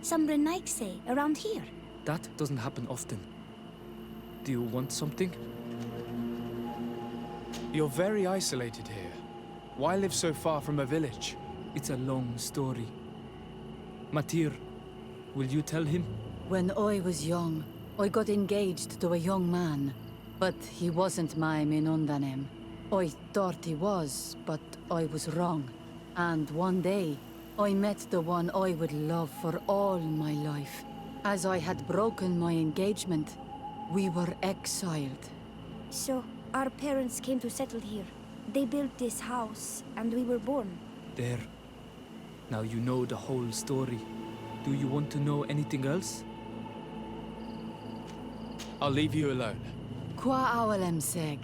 Some Renaigse around here. That doesn't happen often. Do you want something? You're very isolated here. Why live so far from a village? It's a long story. Matir, will you tell him? When I was young, I got engaged to a young man. But he wasn't my Minundanem. I thought he was, but I was wrong. And one day, I met the one I would love for all my life. As I had broken my engagement, we were exiled. So, our parents came to settle here. They built this house, and we were born. There. Now you know the whole story. Do you want to know anything else? I'll leave you alone. Qua awalem seg.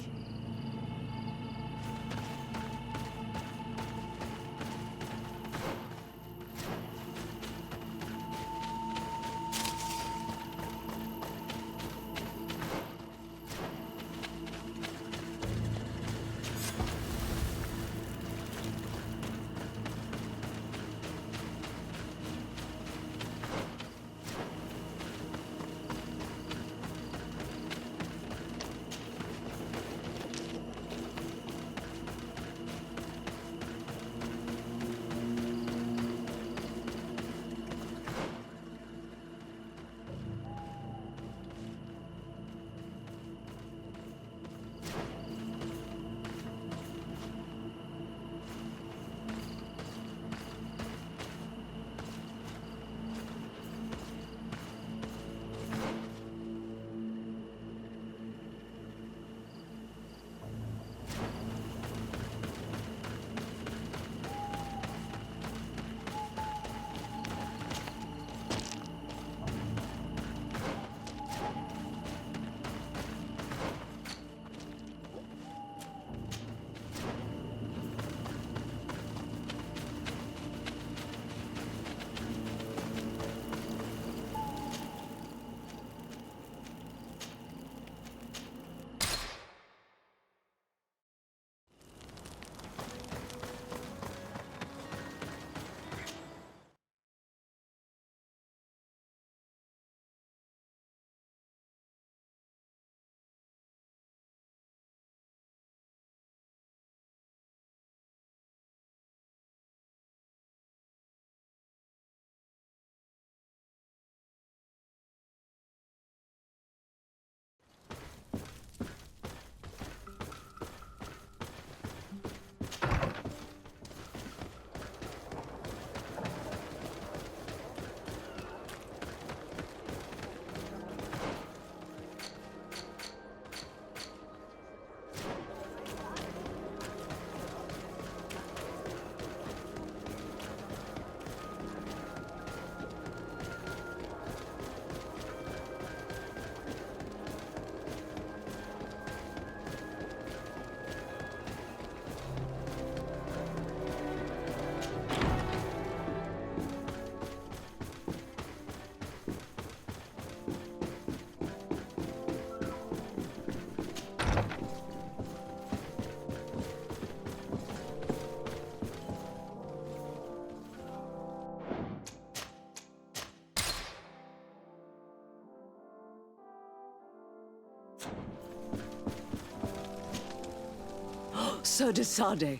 Sir de Sade,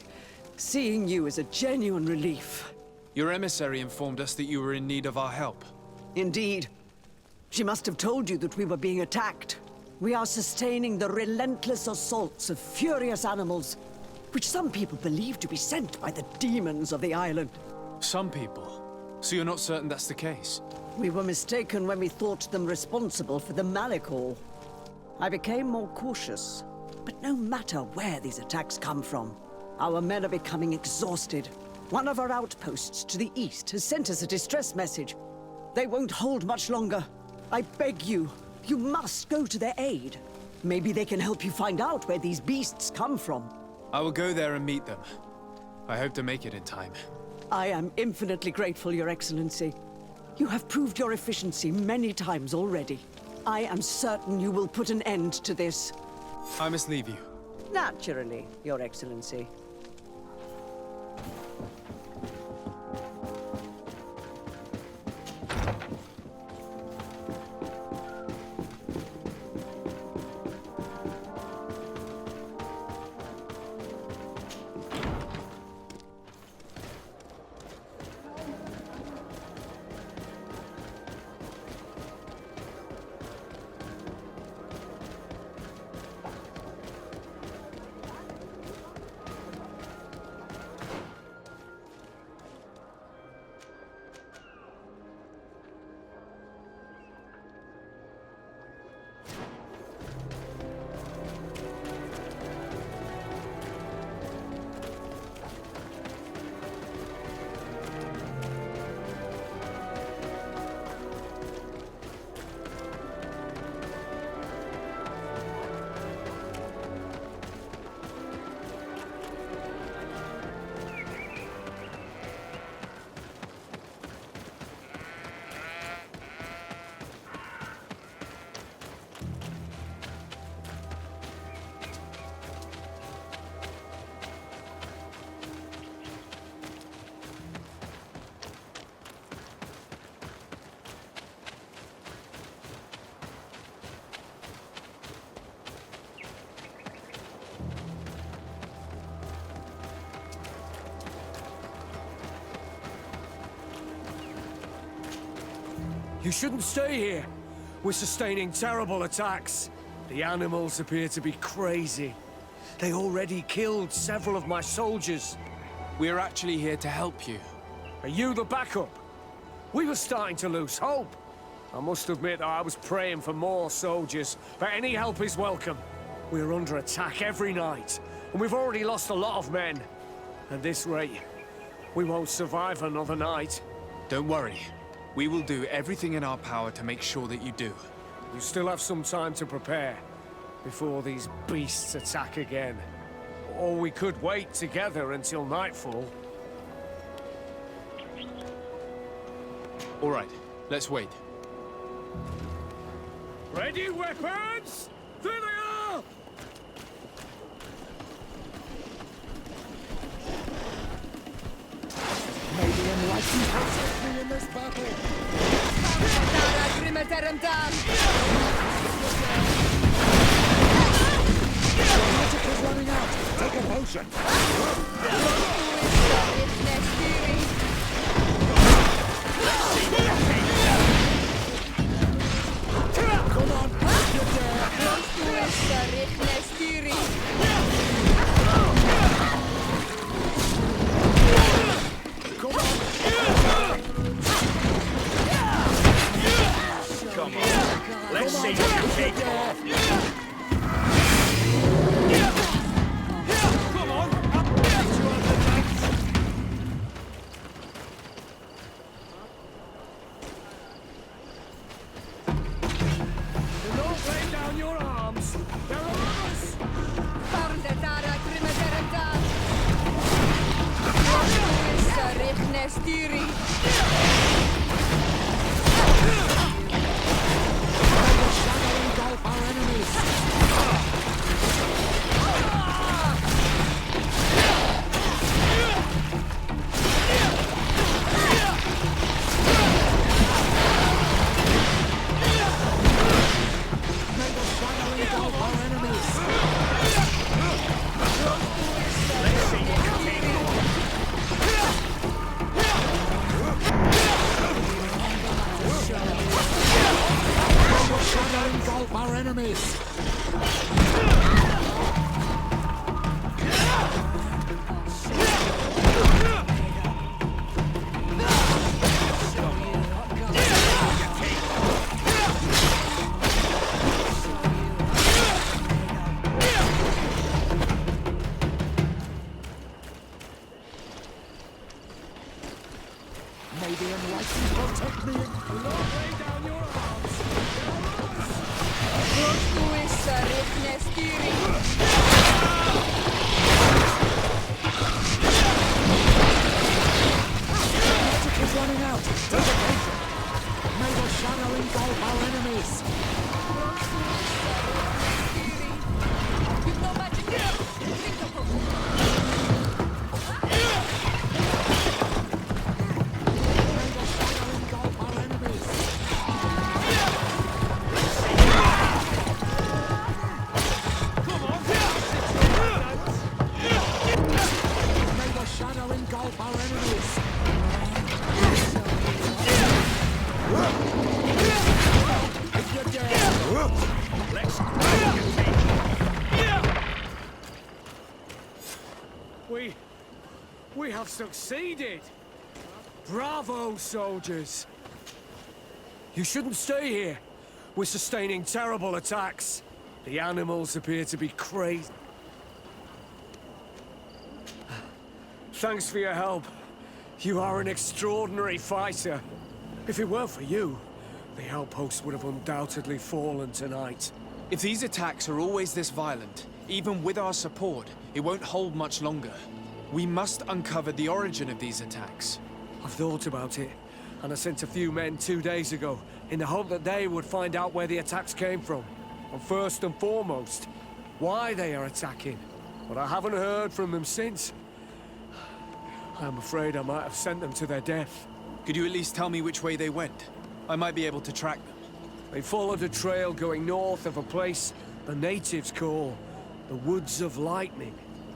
seeing you is a genuine relief. Your emissary informed us that you were in need of our help. Indeed. She must have told you that we were being attacked. We are sustaining the relentless assaults of furious animals, which some people believe to be sent by the demons of the island. Some people? So you're not certain that's the case? We were mistaken when we thought them responsible for the Malikor. I became more cautious. But no matter where these attacks come from, our men are becoming exhausted. One of our outposts to the east has sent us a distress message. They won't hold much longer. I beg you, you must go to their aid. Maybe they can help you find out where these beasts come from. I will go there and meet them. I hope to make it in time. I am infinitely grateful, Your Excellency. You have proved your efficiency many times already. I am certain you will put an end to this. I must leave you. Naturally, Your Excellency. You shouldn't stay here. We're sustaining terrible attacks. The animals appear to be crazy. They already killed several of my soldiers. We're actually here to help you. Are you the backup? We were starting to lose hope. I must admit I was praying for more soldiers, but any help is welcome. We're under attack every night, and we've already lost a lot of men. At this rate, we won't survive another night. Don't worry. We will do everything in our power to make sure that you do. You still have some time to prepare, before these beasts attack again. Or we could wait together until nightfall. All right, let's wait. Ready, weapons? There they are! May the enlightened protect me in this battle! Your magic is running out! Take a potion! Come on! You Come on! Come on, let's see what you take off. Come on, I'll get you on the knife. Do not lay down your arms. There are others. Engulf our enemies! May the shadow engulf our enemies! May the shadow engulf our enemies! May the enlightened protect me. Do not lay down your arms. Magic is running out. Take a potion. May the shadow engulf our enemies. May the shadow engulf our enemies. May the shadow engulf our enemies. If you're dead, We have succeeded. Bravo, soldiers. You shouldn't stay here. We're sustaining terrible attacks. The animals appear to be crazy. Thanks for your help. You are an extraordinary fighter. If it weren't for you, the outpost would have undoubtedly fallen tonight. If these attacks are always this violent, even with our support, it won't hold much longer. We must uncover the origin of these attacks. I've thought about it, and I sent a few men 2 days ago in the hope that they would find out where the attacks came from. And first and foremost, why they are attacking. But I haven't heard from them since. I'm afraid I might have sent them to their death. Could you at least tell me which way they went? I might be able to track them. They followed a trail going north of a place the natives call the Woods of Lightning.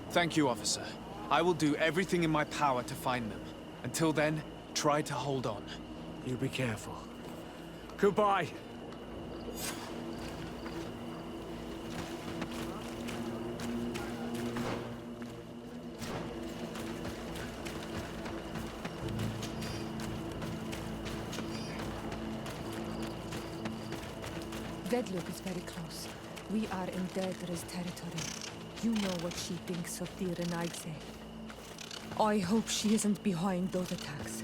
Thank you, officer. I will do everything in my power to find them. Until then, try to hold on. You be careful. Goodbye. Vedluk is very close. We are in Daedra's territory. You know what she thinks of Dir and Aigse. I hope she isn't behind those attacks.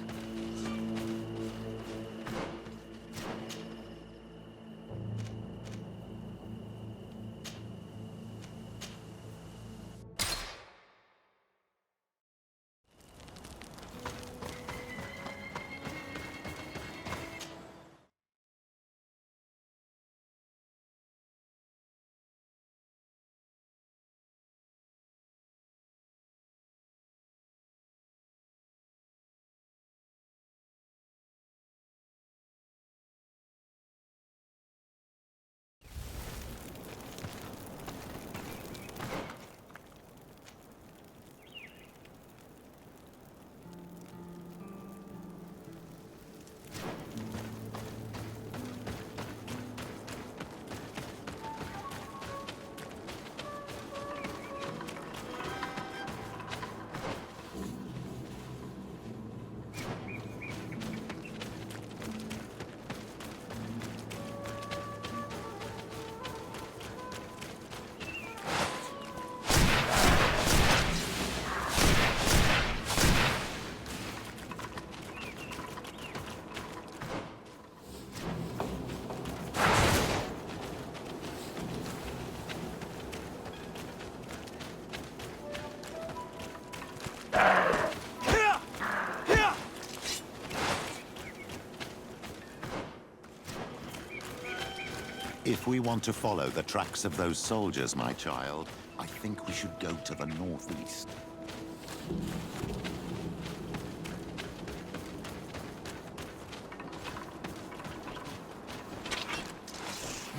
If we want to follow the tracks of those soldiers, my child, I think we should go to the northeast.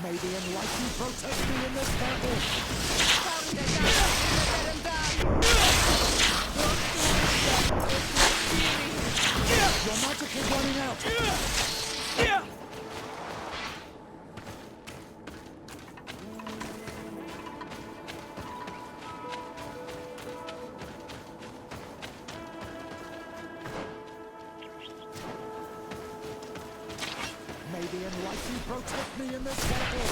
May the enlightened protect me in this battle! Your magic is running out! May the enlightened protect me in this battle!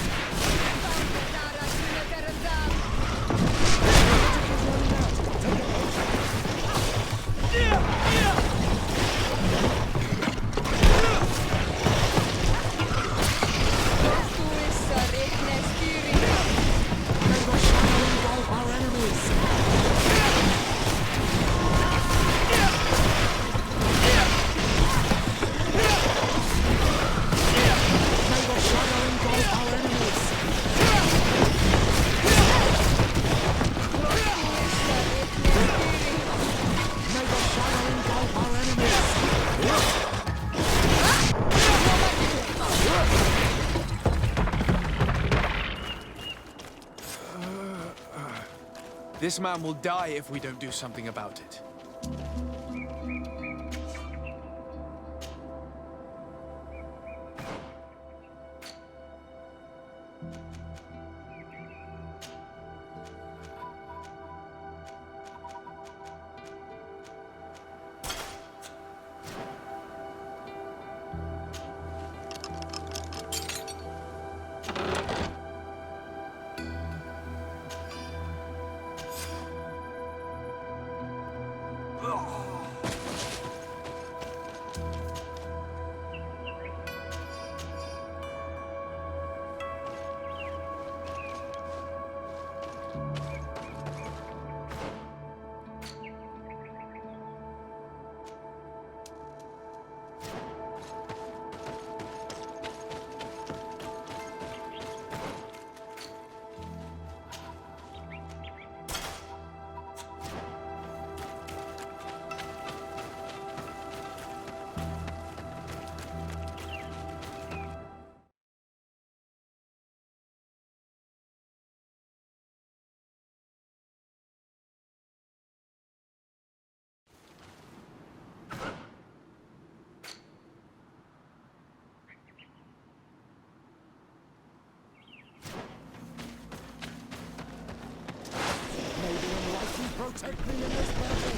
May the shadow engulf our enemies! May the shadow engulf our enemies! May the shadow engulf our enemies! This man will die if we don't do something about it. protect me in this battle.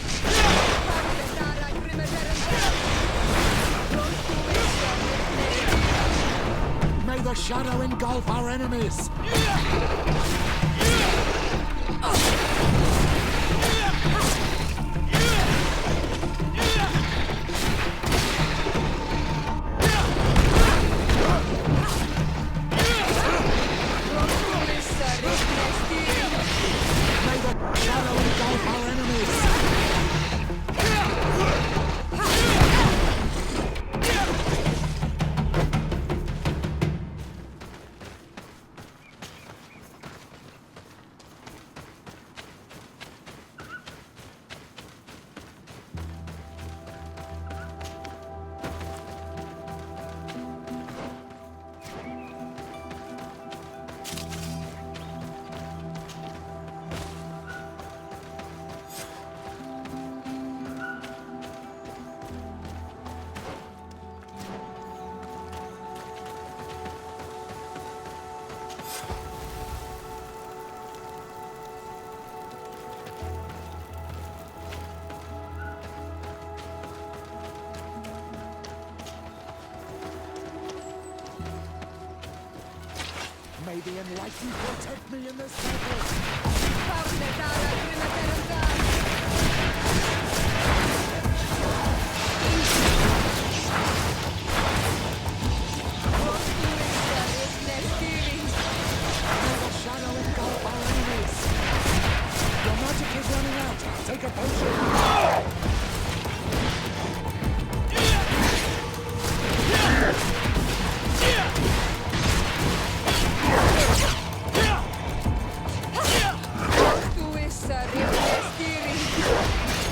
May the shadow engulf our enemies. May the enlightened protect me in this battle. May the shadow engulf our enemies. Your magic is running out. Take a potion.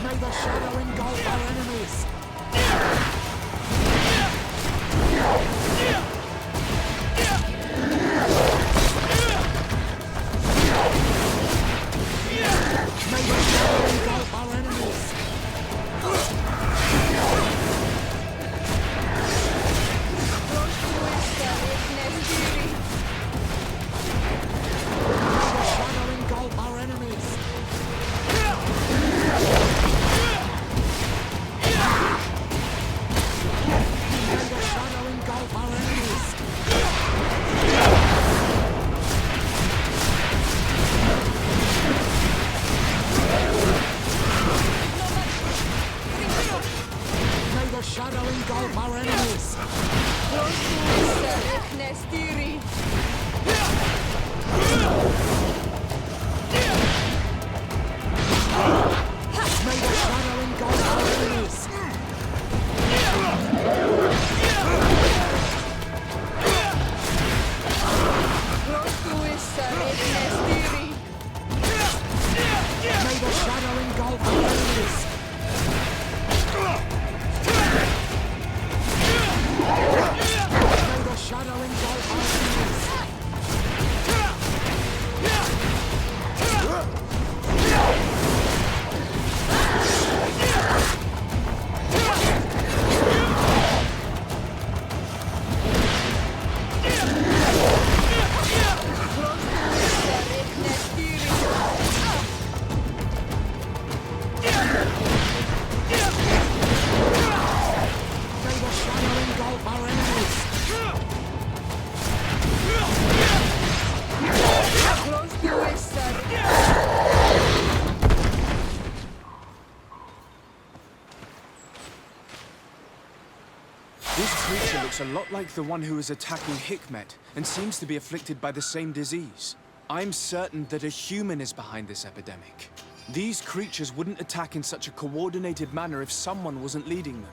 May the shadow engulf our enemies. May the shadow engulf our enemies. May the shadow engulf our enemies. May the shadow engulf our enemies. May the shadow engulf our enemies. May the shadow engulf our enemies. May the shadow engulf our enemies. May the shadow engulf our enemies. May the shadow engulf our enemies. This creature looks a lot like the one who is attacking Hikmet and seems to be afflicted by the same disease. I'm certain that a human is behind this epidemic. These creatures wouldn't attack in such a coordinated manner if someone wasn't leading them.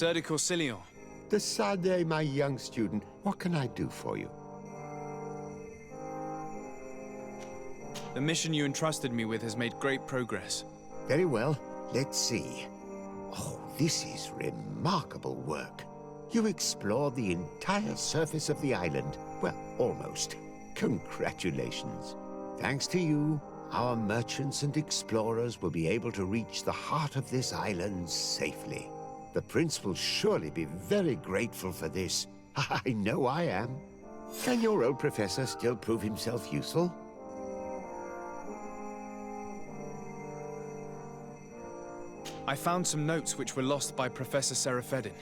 Sir de Corsilion. De Sade, my young student, what can I do for you? The mission you entrusted me with has made great progress. Very well. Let's see. Oh, this is remarkable work. You explored the entire surface of the island. Well, almost. Congratulations. Thanks to you, our merchants and explorers will be able to reach the heart of this island safely. The prince will surely be very grateful for this. I know I am. Can your old professor still prove himself useful? I found some notes which were lost by Professor Seraphedin.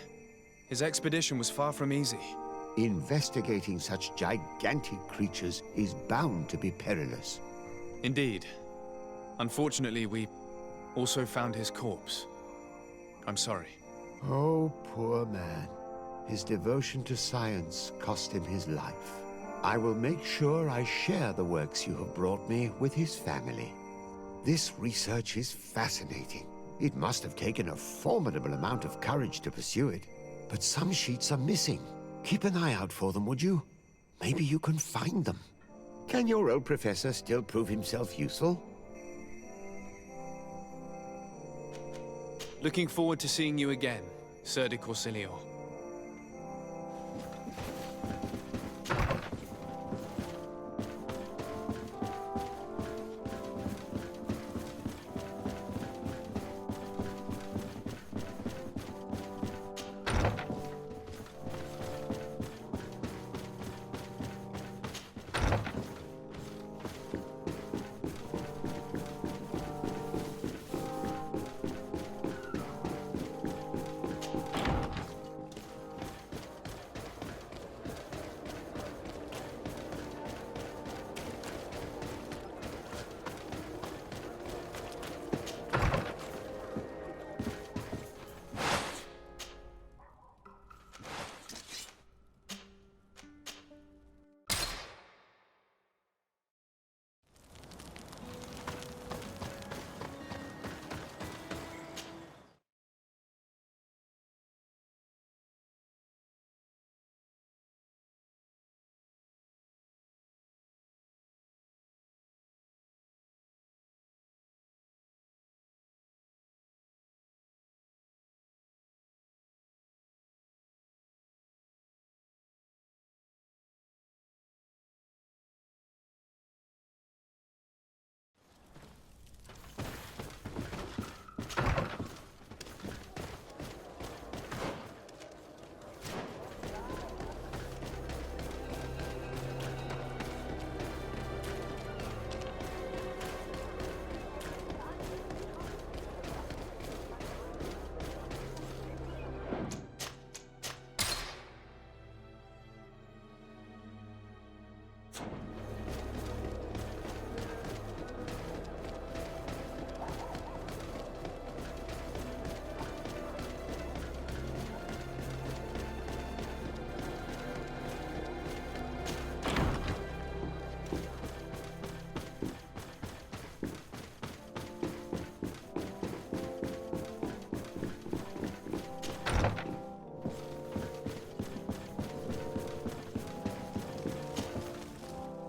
His expedition was far from easy. Investigating such gigantic creatures is bound to be perilous. Indeed. Unfortunately, we also found his corpse. I'm sorry. Oh, poor man. His devotion to science cost him his life. I will make sure I share the works you have brought me with his family. This research is fascinating. It must have taken a formidable amount of courage to pursue it. But some sheets are missing. Keep an eye out for them, would you? Maybe you can find them. Can your old professor still prove himself useful? Looking forward to seeing you again, Sir de Corsilion.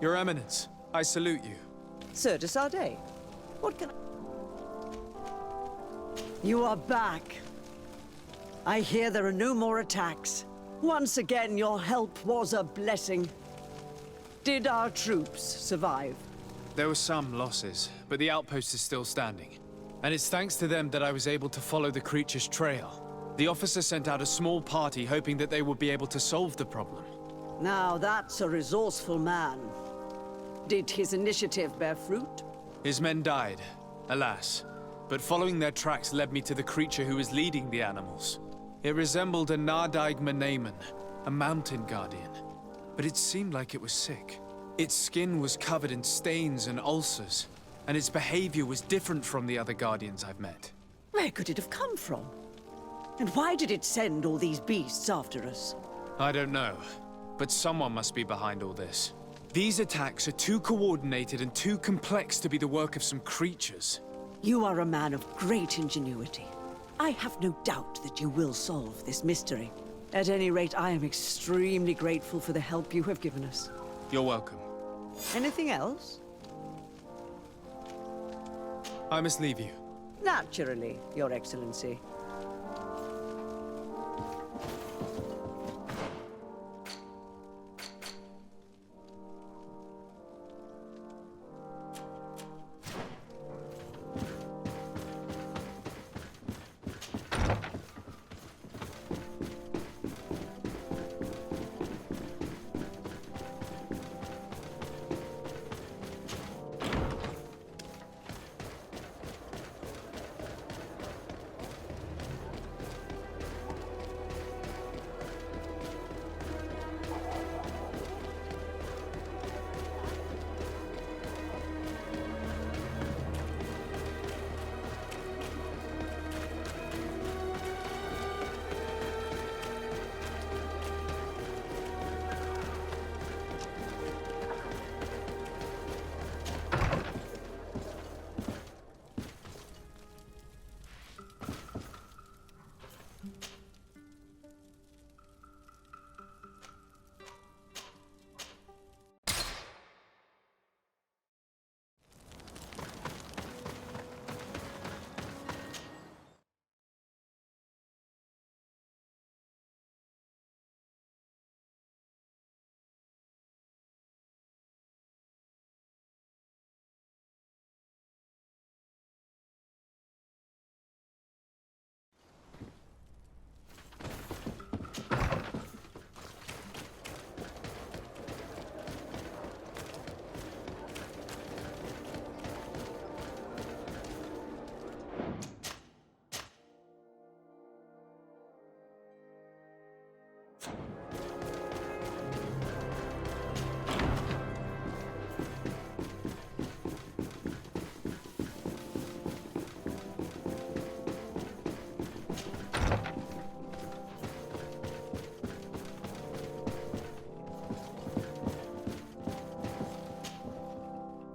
Your Eminence, I salute you. Sir de Sade, what can I... You are back. I hear there are no more attacks. Once again, your help was a blessing. Did our troops survive? There were some losses, but the outpost is still standing. And it's thanks to them that I was able to follow the creature's trail. The officer sent out a small party hoping that they would be able to solve the problem. Now that's a resourceful man. Did his initiative bear fruit? His men died, alas. But following their tracks led me to the creature who was leading the animals. It resembled a Nardaig Menaemon, a mountain guardian. But it seemed like it was sick. Its skin was covered in stains and ulcers, and its behavior was different from the other guardians I've met. Where could it have come from? And why did it send all these beasts after us? I don't know, but someone must be behind all this. These attacks are too coordinated and too complex to be the work of some creatures. You are a man of great ingenuity. I have no doubt that you will solve this mystery. At any rate, I am extremely grateful for the help you have given us. You're welcome. Anything else? I must leave you. Naturally, Your Excellency.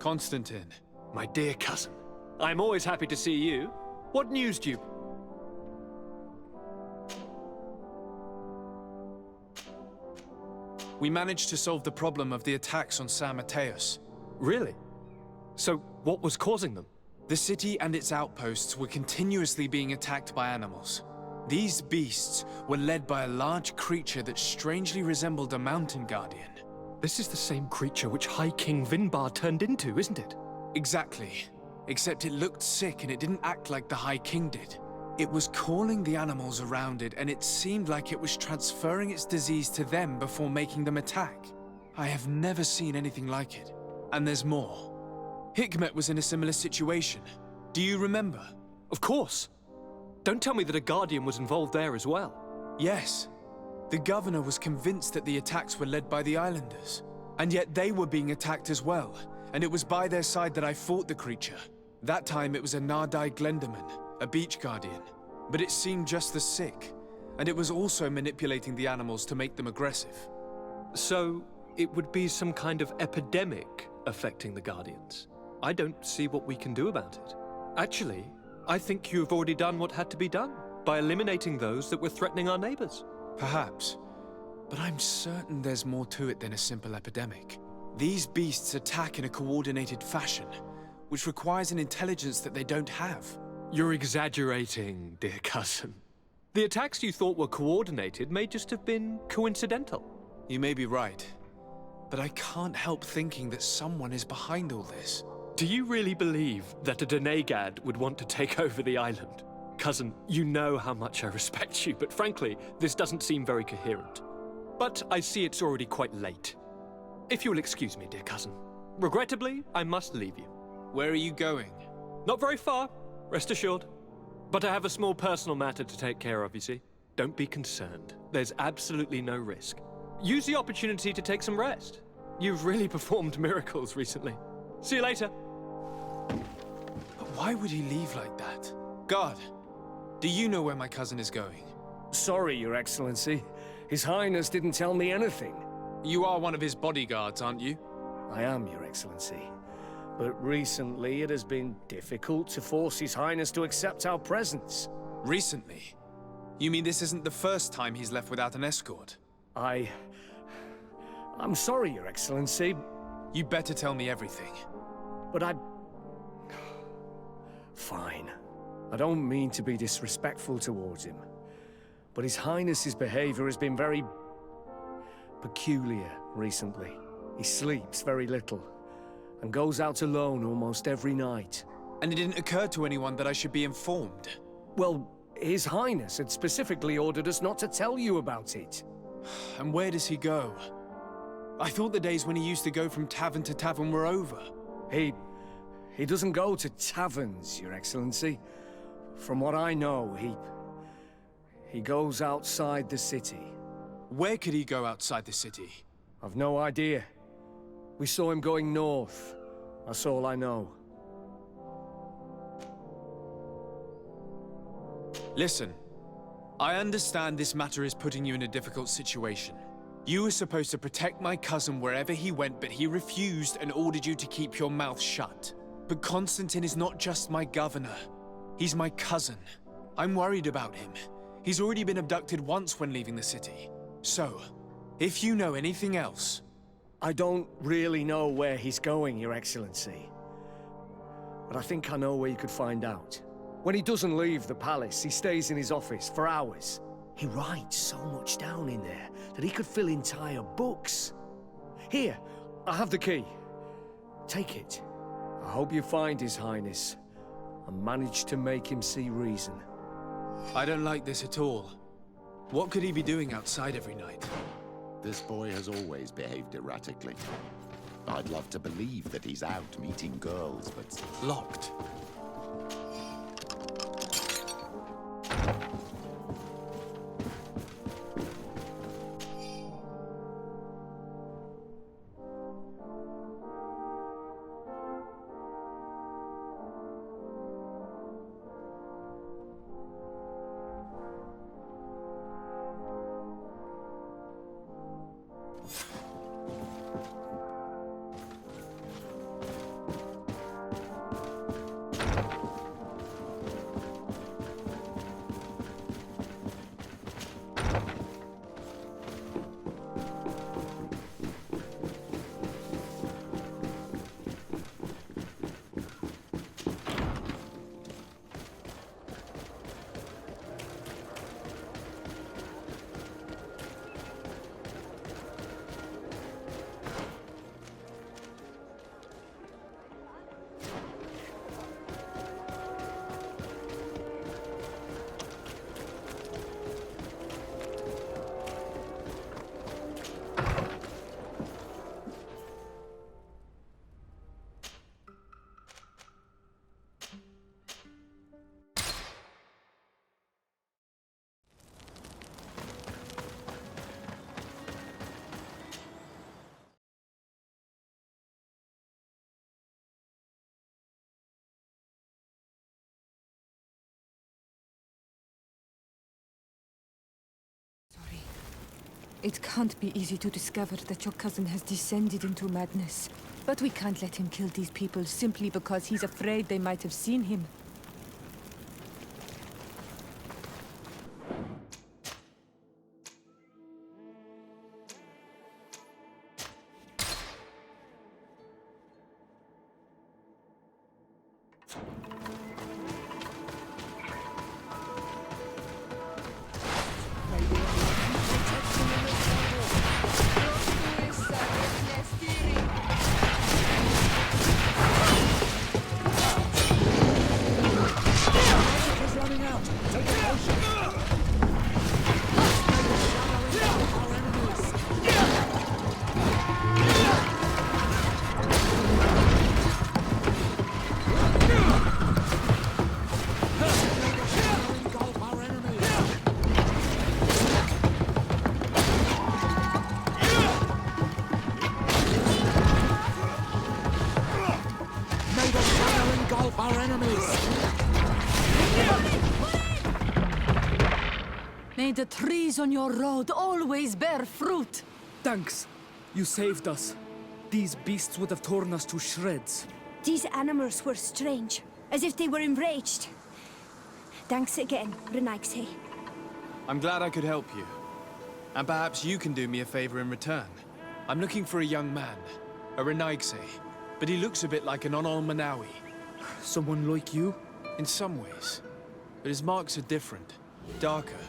Constantine. My dear cousin, I'm always happy to see you. What news do you... We managed to solve the problem of the attacks on San Mateus. Really? So, what was causing them? The city and its outposts were continuously being attacked by animals. These beasts were led by a large creature that strangely resembled a mountain guardian. This is the same creature which High King Vinbar turned into, isn't it? Exactly. Except it looked sick and it didn't act like the High King did. It was calling the animals around it, and it seemed like it was transferring its disease to them before making them attack. I have never seen anything like it. And there's more. Hikmet was in a similar situation. Do you remember? Of course. Don't tell me that a Guardian was involved there as well. Yes. The governor was convinced that the attacks were led by the islanders. And yet they were being attacked as well. And it was by their side that I fought the creature. That time it was a Nardai Glenderman, a beach guardian. But it seemed just as sick. And it was also manipulating the animals to make them aggressive. So, it would be some kind of epidemic affecting the Guardians. I don't see what we can do about it. Actually, I think you've already done what had to be done, by eliminating those that were threatening our neighbors. Perhaps. But I'm certain there's more to it than a simple epidemic. These beasts attack in a coordinated fashion, which requires an intelligence that they don't have. You're exaggerating, dear cousin. The attacks you thought were coordinated may just have been coincidental. You may be right. But I can't help thinking that someone is behind all this. Do you really believe that a Denegad would want to take over the island? Cousin, you know how much I respect you, but frankly, this doesn't seem very coherent. But I see it's already quite late. If you'll excuse me, dear cousin. Regrettably, I must leave you. Where are you going? Not very far, rest assured. But I have a small personal matter to take care of, you see. Don't be concerned. There's absolutely no risk. Use the opportunity to take some rest. You've really performed miracles recently. See you later. But why would he leave like that? Guard, do you know where my cousin is going? Sorry, Your Excellency. His Highness didn't tell me anything. You are one of his bodyguards, aren't you? I am, Your Excellency. But recently it has been difficult to force His Highness to accept our presence. Recently? You mean this isn't the first time he's left without an escort? I'm sorry, Your Excellency, You better tell me everything. but Fine. I don't mean to be disrespectful towards him, but His Highness's behavior has been very peculiar recently. He sleeps very little, and goes out alone almost every night. And it didn't occur to anyone that I should be informed. Well, His Highness had specifically ordered us not to tell you about it. And where does he go? I thought the days when he used to go from tavern to tavern were over. He doesn't go to taverns, Your Excellency. From what I know, he goes outside the city. Where could he go outside the city? I've no idea. We saw him going north. That's all I know. Listen, I understand this matter is putting you in a difficult situation. You were supposed to protect my cousin wherever he went, but he refused and ordered you to keep your mouth shut. But Constantine is not just my governor. He's my cousin. I'm worried about him. He's already been abducted once when leaving the city. So, if you know anything else... I don't really know where he's going, Your Excellency. But I think I know where you could find out. When he doesn't leave the palace, he stays in his office for hours. He writes so much down in there that he could fill entire books. Here, I have the key. Take it. I hope you find His Highness and manage to make him see reason. I don't like this at all. What could he be doing outside every night? This boy has always behaved erratically. I'd love to believe that he's out meeting girls, but... Locked. It can't be easy to discover that your cousin has descended into madness. But we can't let him kill these people simply because he's afraid they might have seen him. May the trees on your road always bear fruit. Thanks. You saved us. These beasts would have torn us to shreds. These animals were strange, as if they were enraged. Thanks again, Renaigse. I'm glad I could help you. And perhaps you can do me a favor in return. I'm looking for a young man, a Renaigse, but he looks a bit like an Onol Manawi. Someone like you? In some ways. But his marks are different, darker.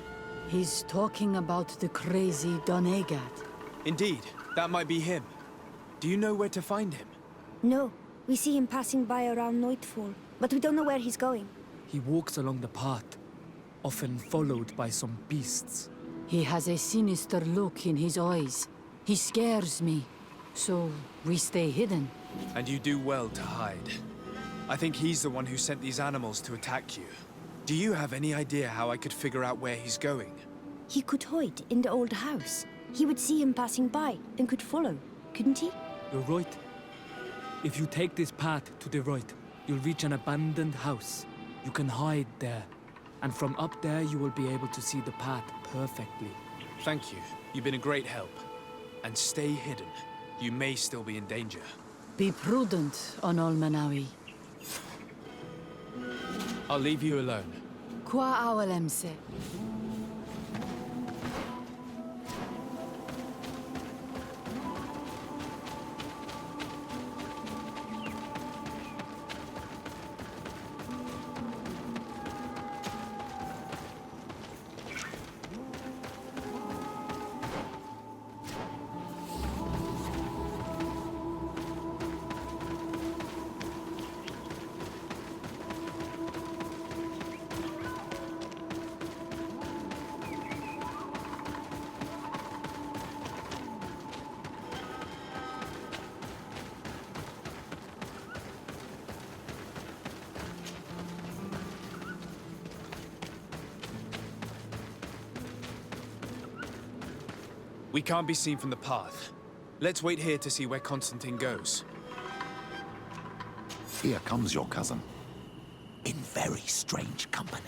He's talking about the crazy Donegat. Indeed, that might be him. Do you know where to find him? No, we see him passing by around nightfall, but we don't know where he's going. He walks along the path, often followed by some beasts. He has a sinister look in his eyes. He scares me, so we stay hidden. And you do well to hide. I think he's the one who sent these animals to attack you. Do you have any idea how I could figure out where he's going? He could hide in the old house. He would see him passing by and could follow, couldn't he? You're right. If you take this path to the right, you'll reach an abandoned house. You can hide there. And from up there, you will be able to see the path perfectly. Thank you. You've been a great help. And stay hidden. You may still be in danger. Be prudent, Onol Manawi. I'll leave you alone. Qua awalemse. We can't be seen from the path. Let's wait here to see where Constantine goes. Here comes your cousin. In very strange company.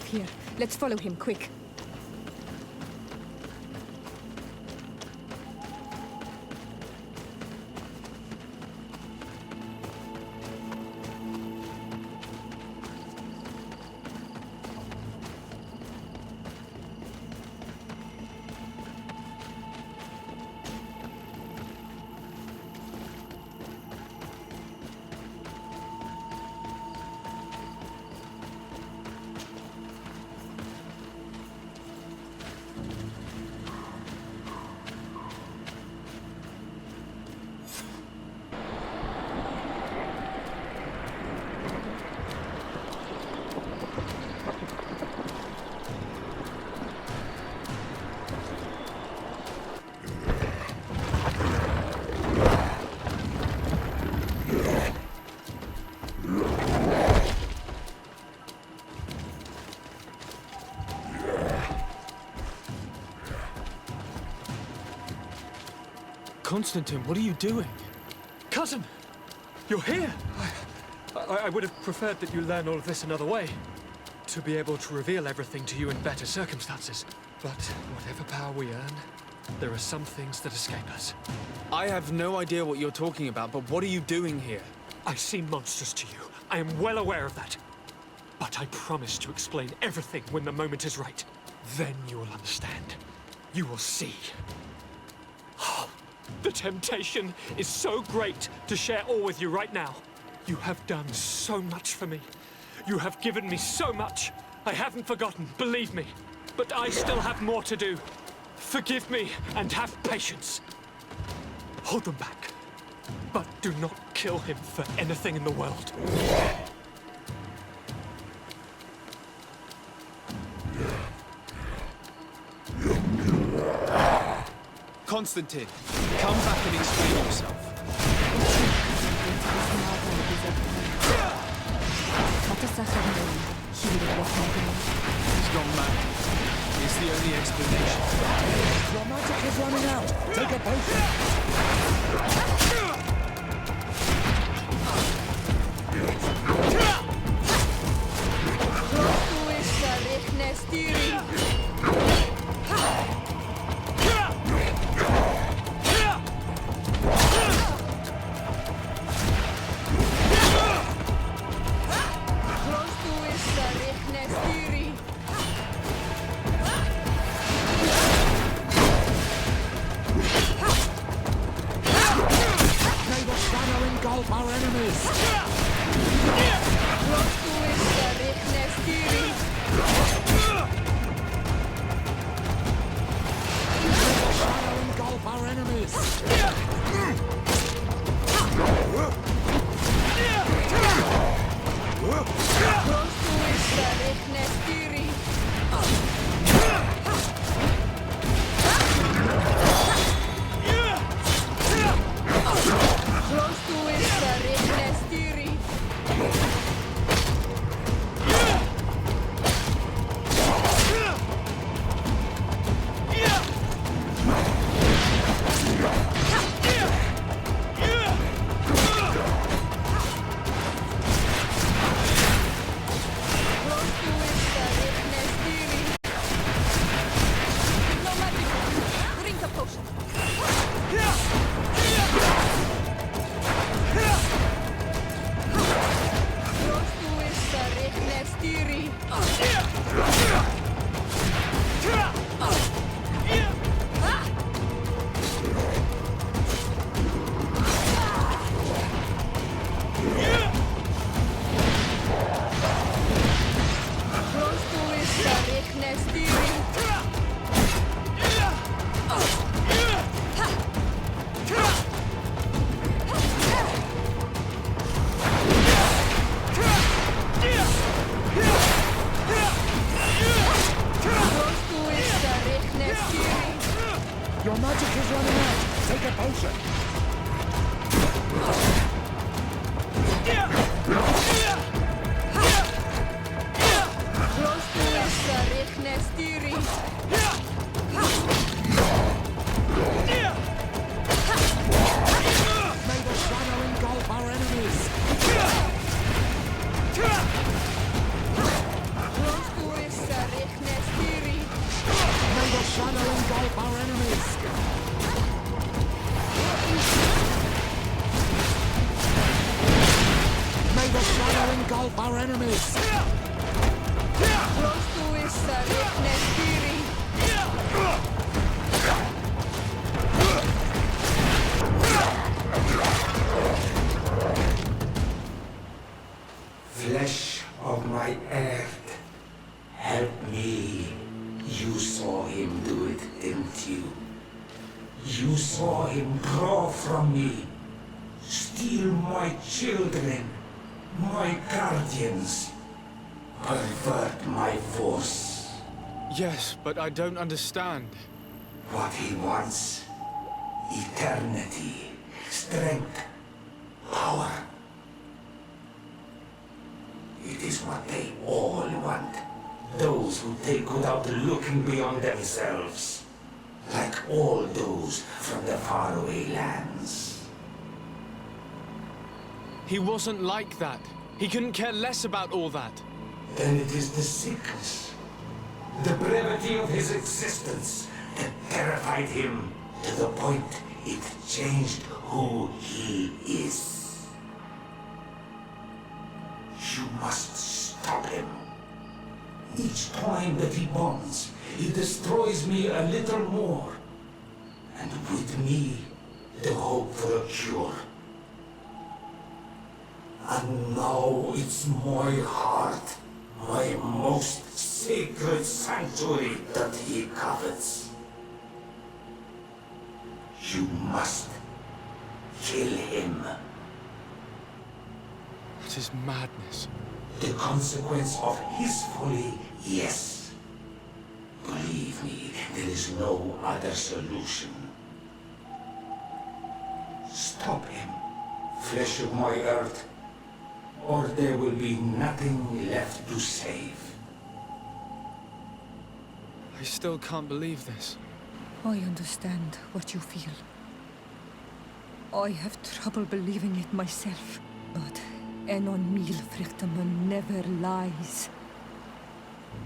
Here. Let's follow him, quick. Constantine, what are you doing? Cousin! You're here! I would have preferred that you learn all of this another way. To be able to reveal everything to you in better circumstances. But whatever power we earn, There are some things that escape us. I have no idea what you're talking about, but what are you doing here? I seem monstrous to you. I am well aware of that. But I promise to explain everything when the moment is right. Then you will understand. You will see. Oh, the temptation is so great to share all with you right now. You have done so much for me. You have given me so much. I haven't forgotten, believe me. But I still have more to do. Forgive me and have patience. Hold them back. But do not kill him for anything in the world. Constantine, come back and explain yourself. He's gone mad. It's the only explanation. Your magic is running out. Take a potion. May the shadow engulf our enemies. Engulf our enemies. Your magic is running out. Take a potion. May the shadow engulf our enemies. May the shadow engulf our enemies. May the shadow engulf our enemies. Flesh of my earth, help me. You saw him do it, didn't you? You saw him draw from me, steal my children, my guardians, pervert my force. Yes, but I don't understand. What he wants, eternity, strength, power. It is what they all want. Those who take without looking beyond themselves. Like all those from the faraway lands. He wasn't like that. He couldn't care less about all that. Then it is the sickness, the brevity of his existence, that terrified him to the point it changed who he is. You must stop him. Each time that he bonds, he destroys me a little more. And with me, the hope for a cure. And now it's my heart, my most sacred sanctuary that he covets. You must kill him. It is madness. The consequence of his folly, yes. Believe me, there is no other solution. Stop him, flesh of my earth, or there will be nothing left to save. I still can't believe this. I understand what you feel. I have trouble believing it myself, but Enon Milfrichtaman never lies.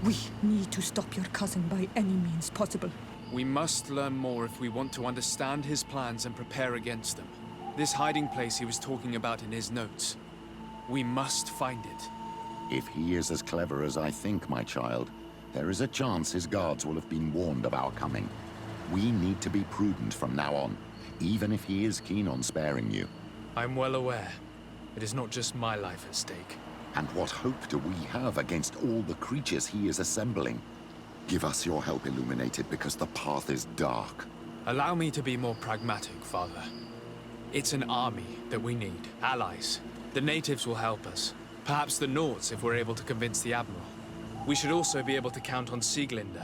We need to stop your cousin by any means possible. We must learn more if we want to understand his plans and prepare against them. This hiding place he was talking about in his notes. We must find it. If he is as clever as I think, my child, there is a chance his guards will have been warned of our coming. We need to be prudent from now on, even if he is keen on sparing you. I'm well aware. It is not just my life at stake. And what hope do we have against all the creatures he is assembling? Give us your help, Illuminated, because the path is dark. Allow me to be more pragmatic, Father. It's an army that we need, allies. The natives will help us. Perhaps the Nords if we're able to convince the Admiral. We should also be able to count on Sieglinde.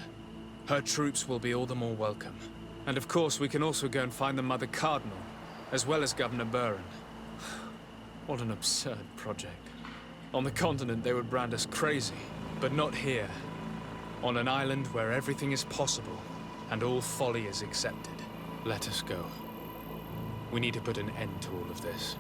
Her troops will be all the more welcome. And of course, we can also go and find the Mother Cardinal, as well as Governor Buren. What an absurd project. On the continent, they would brand us crazy, but not here. On an island where everything is possible, and all folly is accepted. Let us go. We need to put an end to all of this.